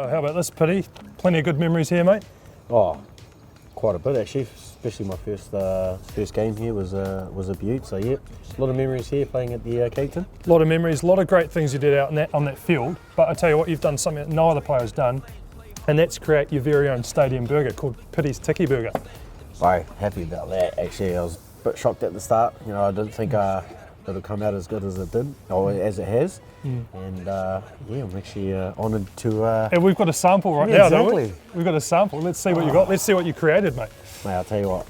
How about this, Piri? Plenty of good memories here, mate. Oh, quite a bit actually. Especially my first game here was a beaut. So yeah, a lot of memories here playing at the Cape Town. A lot of memories, a lot of great things you did out on that field. But I tell you what, you've done something that no other player has done, and that's create your very own stadium burger called Piri's Tiki Burger. Very happy about that. Actually, I was a bit shocked at the start. You know, I didn't think it'll come out as good as it did, or as it has. And yeah, I'm actually honoured to. And we've got a sample right now, don't we? We've got a sample. Let's see what you got. Let's see what you created, mate. Mate, I'll tell you what,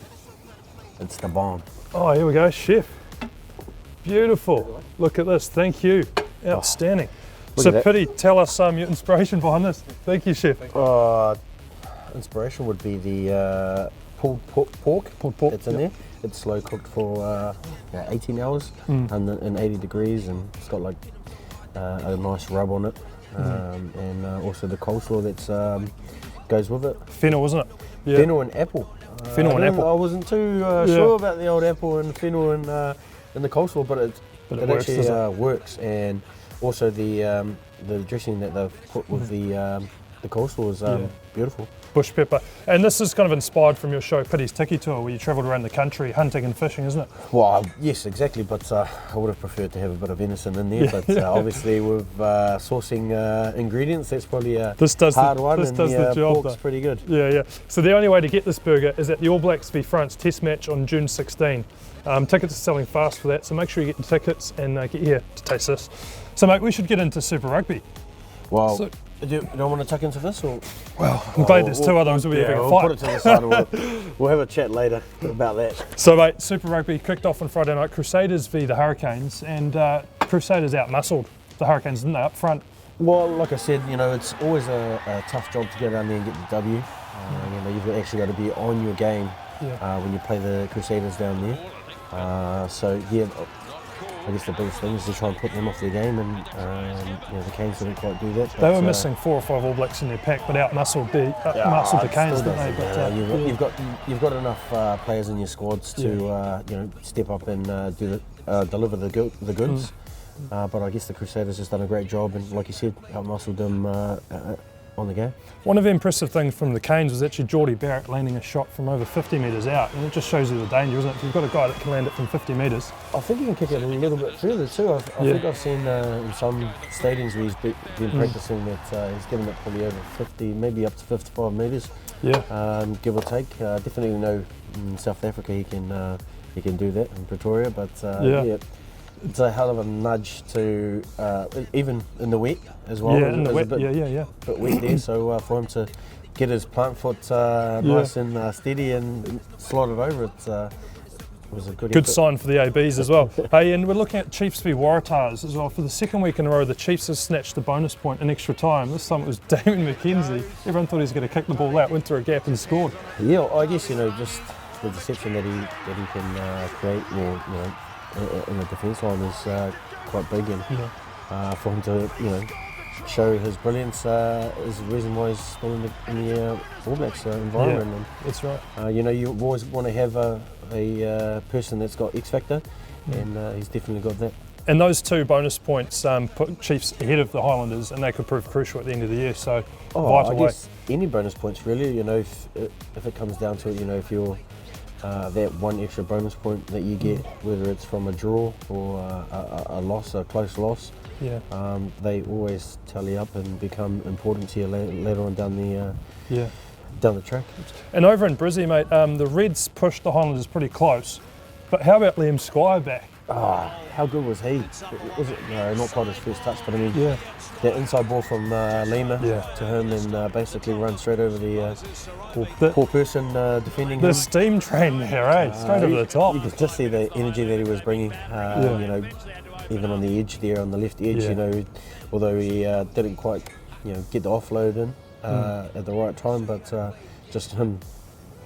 it's the bomb. Oh, here we go, chef. Beautiful. Look at this. Thank you. Outstanding. So, Piri, tell us your inspiration behind this. Thank you, chef. Inspiration would be the pulled pork. Pulled pork. It's in there. It's slow cooked for 18 hours and 80 degrees, and it's got like a nice rub on it, and also the coleslaw that goes with it. Fennel, wasn't it? Yeah. Fennel and apple. Fennel and apple. I wasn't too sure about the old apple and fennel and the coleslaw, but it works, actually works. And also the dressing that they've put with the coleslaw is beautiful. Bush pepper. And this is kind of inspired from your show Piri's Tiki Tour, where you travelled around the country hunting and fishing, isn't it? Well, yes, exactly, but I would have preferred to have a bit of venison in there, but obviously with sourcing ingredients, that's probably a hard one. This does the job, pork's pretty good. Yeah. So the only way to get this burger is at the All Blacks v France Test match on June 16. Tickets are selling fast for that, so make sure you get your tickets and get here to taste this. So, mate, we should get into Super Rugby. Well, do you don't want to tuck into this? Or? Well, I'm glad there's two other ones we'll be having a fight. We'll put it to the side and we'll have a chat later about that. So, mate, Super Rugby kicked off on Friday night. Crusaders v the Hurricanes, and Crusaders out-muscled the Hurricanes, didn't they, up front? Well, like I said, you know, it's always a tough job to go down there and get the W. You know, you've actually got to be on your game when you play the Crusaders down there. So, yeah, I guess the biggest thing is to try and put them off their game, and you know, the Canes didn't quite do that. They were missing 4 or 5 All Blacks in their pack, but out-muscled the Canes, didn't they? But, you've got enough players in your squads to you know, step up and deliver the goods. But I guess the Crusaders has done a great job, and like you said, out-muscled them on the game. One of the impressive things from the Canes was actually Jordie Barrett landing a shot from over 50 metres out, and it just shows you the danger, isn't it? If you've got a guy that can land it from 50 metres. I think he can kick it a little bit further too. I think I've seen in some stadiums where he's been practicing that he's given it probably over 50, maybe up to 55 metres. Give or take. Definitely know in South Africa he can do that in Pretoria, but it's a hell of a nudge to even in the wet as well. Yeah, in the wet. Bit wet there, so for him to get his plant foot nice and steady and slide it over, it was a good sign for the ABs as well. Hey, and we're looking at Chiefs v Waratahs as well. For the second week in a row, the Chiefs have snatched the bonus point in extra time. This time it was Damian McKenzie. Everyone thought he was going to kick the ball out, went through a gap and scored. Yeah, I guess, you know, just the deception that he can create more, you know, in the defence line is quite big, and for him to, you know, show his brilliance is the reason why he's still in the All Blacks environment. And, that's right. You know, you always want to have a person that's got X factor, and he's definitely got that. And those 2 bonus points put Chiefs ahead of the Highlanders, and they could prove crucial at the end of the year. So, I guess any bonus points really. You know, if it comes down to it, you know, if you're that one extra bonus point that you get, whether it's from a draw or a loss, a close loss, they always tally up and become important to you later on down the track. And over in Brizzy, mate, the Reds pushed the Highlanders pretty close. But how about Liam Squire back? How good was he? Was it? No, not quite his first touch, but I mean, that inside ball from Lima to him, and basically run straight over the poor person defending him. The steam train there, eh? Straight over the top. You could just see the energy that he was bringing. You know, even on the edge there, on the left edge. You know, although he didn't quite, you know, get the offload in at the right time, but just him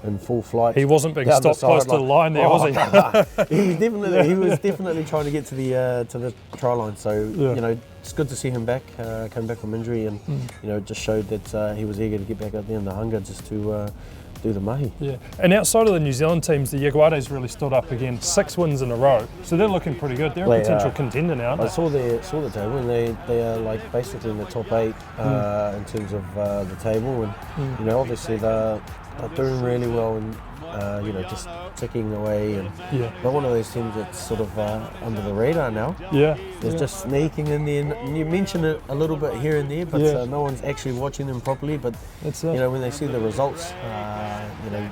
in full flight. He wasn't being stopped close to the line there, was he? He was definitely trying to get to the try line. So you know, it's good to see him back, coming back from injury, and you know, it just showed that he was eager to get back out there, and the hunger just to do the mahi. Yeah, and outside of the New Zealand teams, the Jaguares really stood up again. 6 wins in a row, so they're looking pretty good. They're a potential contender now, aren't I they? saw the table, and they are like basically in the top 8 in terms of the table, and you know, obviously they're doing really well, and you know, just ticking away, and not one of those teams that's sort of under the radar now. Yeah, they're just sneaking in there. And you mention it a little bit here and there, but no one's actually watching them properly. But you know, when they see the results, you know,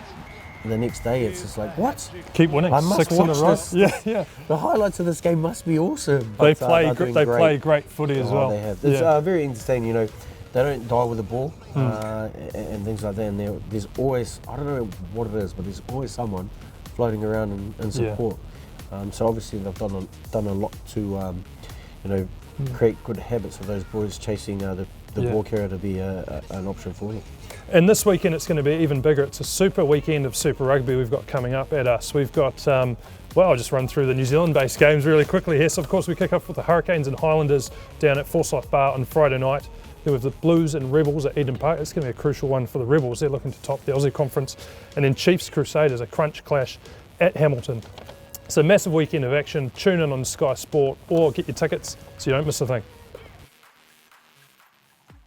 the next day it's just like, what? Keep winning. I must 6 watch in a row. this. Yeah. The highlights of this game must be awesome. They But, play great footy as well. They have. It's very entertaining. You know, they don't die with the ball and things like that. And there's always, I don't know what it is, but there's always someone floating around in support. So obviously they've done a lot to, you know, create good habits of those boys chasing the ball carrier to be an option for them. And this weekend it's going to be even bigger. It's a super weekend of Super Rugby we've got coming up at us. We've got, well, I'll just run through the New Zealand-based games really quickly here. So of course we kick off with the Hurricanes and Highlanders down at Forsyth Bar on Friday night. Then with the Blues and Rebels at Eden Park. It's going to be a crucial one for the Rebels. They're looking to top the Aussie Conference. And then Chiefs Crusaders, a crunch clash at Hamilton. It's a massive weekend of action. Tune in on Sky Sport or get your tickets so you don't miss a thing.